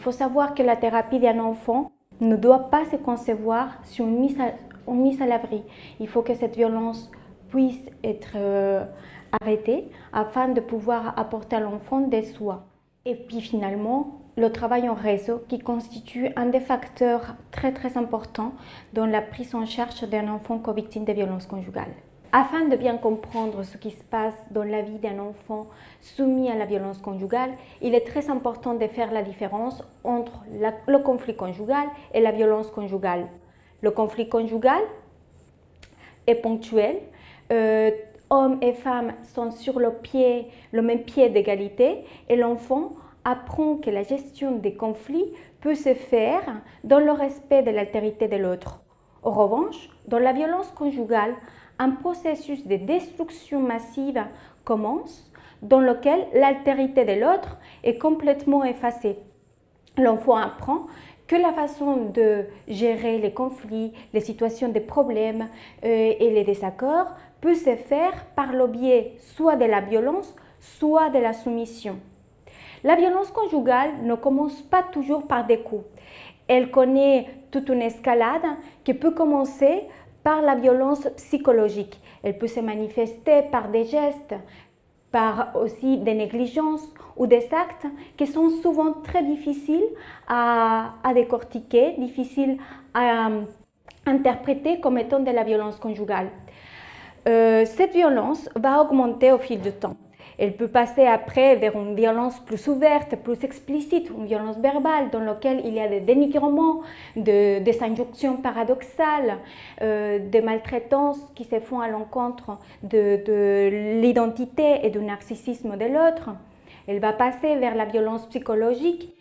faut savoir que la thérapie d'un enfant ne doit pas se concevoir sur une mise à l'abri. Il faut que cette violence puisse être arrêtée afin de pouvoir apporter à l'enfant des soins. Et puis finalement, le travail en réseau qui constitue un des facteurs très importants dans la prise en charge d'un enfant co-victime de violences conjugales. Afin de bien comprendre ce qui se passe dans la vie d'un enfant soumis à la violence conjugale, il est très important de faire la différence entre le conflit conjugal et la violence conjugale. Le conflit conjugal est ponctuel. Hommes et femmes sont sur le même pied d'égalité et l'enfant apprend que la gestion des conflits peut se faire dans le respect de l'altérité de l'autre. En revanche, dans la violence conjugale, un processus de destruction massive commence dans lequel l'altérité de l'autre est complètement effacée. L'enfant apprend que la façon de gérer les conflits, les situations de problèmes et les désaccords peut se faire par le biais soit de la violence, soit de la soumission. La violence conjugale ne commence pas toujours par des coups. Elle connaît toute une escalade qui peut commencer par la violence psychologique. Elle peut se manifester par des gestes, par aussi des négligences ou des actes qui sont souvent très difficiles à décortiquer, difficiles à interpréter comme étant de la violence conjugale. Cette violence va augmenter au fil du temps. Elle peut passer après vers une violence plus ouverte, plus explicite, une violence verbale dans laquelle il y a des dénigrements, des injonctions paradoxales, des maltraitances qui se font à l'encontre de l'identité et du narcissisme de l'autre. Elle va passer vers la violence psychologique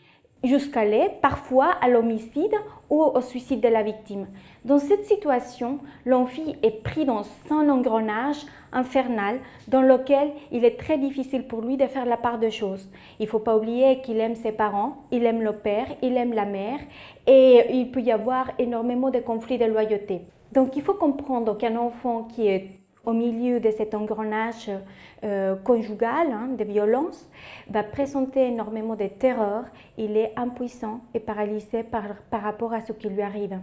jusqu'à aller parfois à l'homicide ou au suicide de la victime. Dans cette situation, l'enfant est pris dans un engrenage infernal dans lequel il est très difficile pour lui de faire la part des choses. Il ne faut pas oublier qu'il aime ses parents, il aime le père, il aime la mère et il peut y avoir énormément de conflits de loyauté. Donc il faut comprendre qu'un enfant qui est au milieu de cet engrenage conjugal, de violence, va présenter énormément de terreur. Il est impuissant et paralysé par rapport à ce qui lui arrive.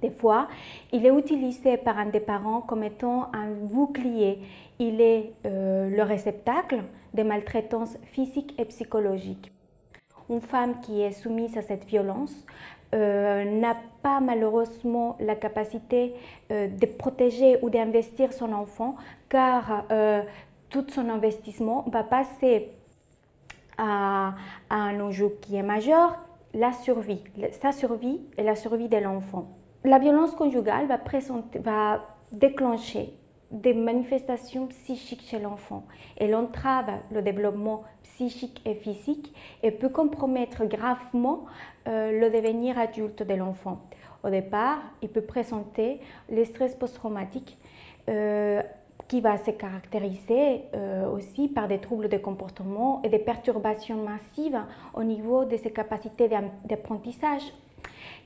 Des fois, il est utilisé par un des parents comme étant un bouclier. Il est le réceptacle des maltraitances physiques et psychologiques. Une femme qui est soumise à cette violence n'a pas malheureusement la capacité de protéger ou d'investir son enfant car tout son investissement va passer à un enjeu qui est majeur, la survie, sa survie et la survie de l'enfant. La violence conjugale va déclencher des manifestations psychiques chez l'enfant. Elle entrave le développement psychique et physique et peut compromettre gravement le devenir adulte de l'enfant. Au départ, il peut présenter le stress post-traumatique qui va se caractériser aussi par des troubles de comportement et des perturbations massives au niveau de ses capacités d'apprentissage.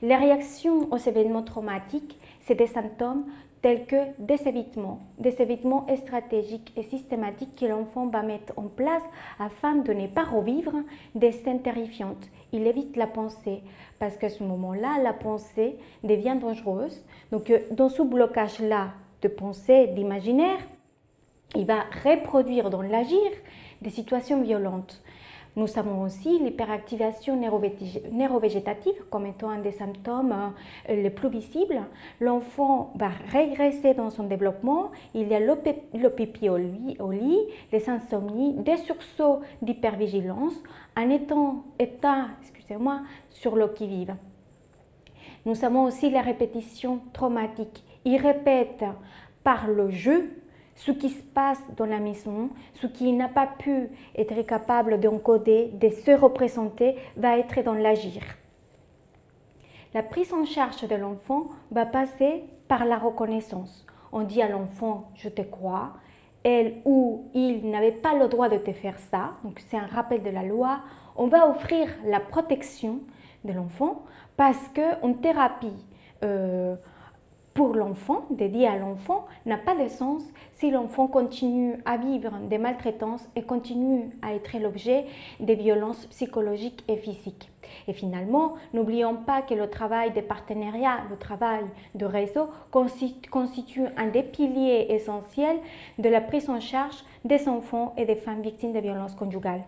Les réactions aux événements traumatiques, c'est des symptômes tels que des évitements stratégiques et systématiques que l'enfant va mettre en place afin de ne pas revivre des scènes terrifiantes. Il évite la pensée parce qu'à ce moment-là, la pensée devient dangereuse. Donc, dans ce blocage-là de pensée, d'imaginaire, il va reproduire dans l'agir des situations violentes. Nous avons aussi l'hyperactivation neurovégétative comme étant un des symptômes les plus visibles. L'enfant va régresser dans son développement. Il y a le pipi au lit, les insomnies, des sursauts d'hypervigilance, un état sur le qui-vive. Nous avons aussi la répétition traumatique. Il répète par le jeu ce qui se passe dans la maison, ce qui n'a pas pu être capable d'encoder, de se représenter, va être dans l'agir. La prise en charge de l'enfant va passer par la reconnaissance. On dit à l'enfant « je te crois », elle ou il n'avait pas le droit de te faire ça, donc c'est un rappel de la loi. On va offrir la protection de l'enfant parce qu'une thérapie pour l'enfant, dédié à l'enfant, n'a pas de sens si l'enfant continue à vivre des maltraitances et continue à être l'objet des violences psychologiques et physiques. Et finalement, n'oublions pas que le travail de partenariat, le travail de réseau constitue un des piliers essentiels de la prise en charge des enfants et des femmes victimes de violences conjugales.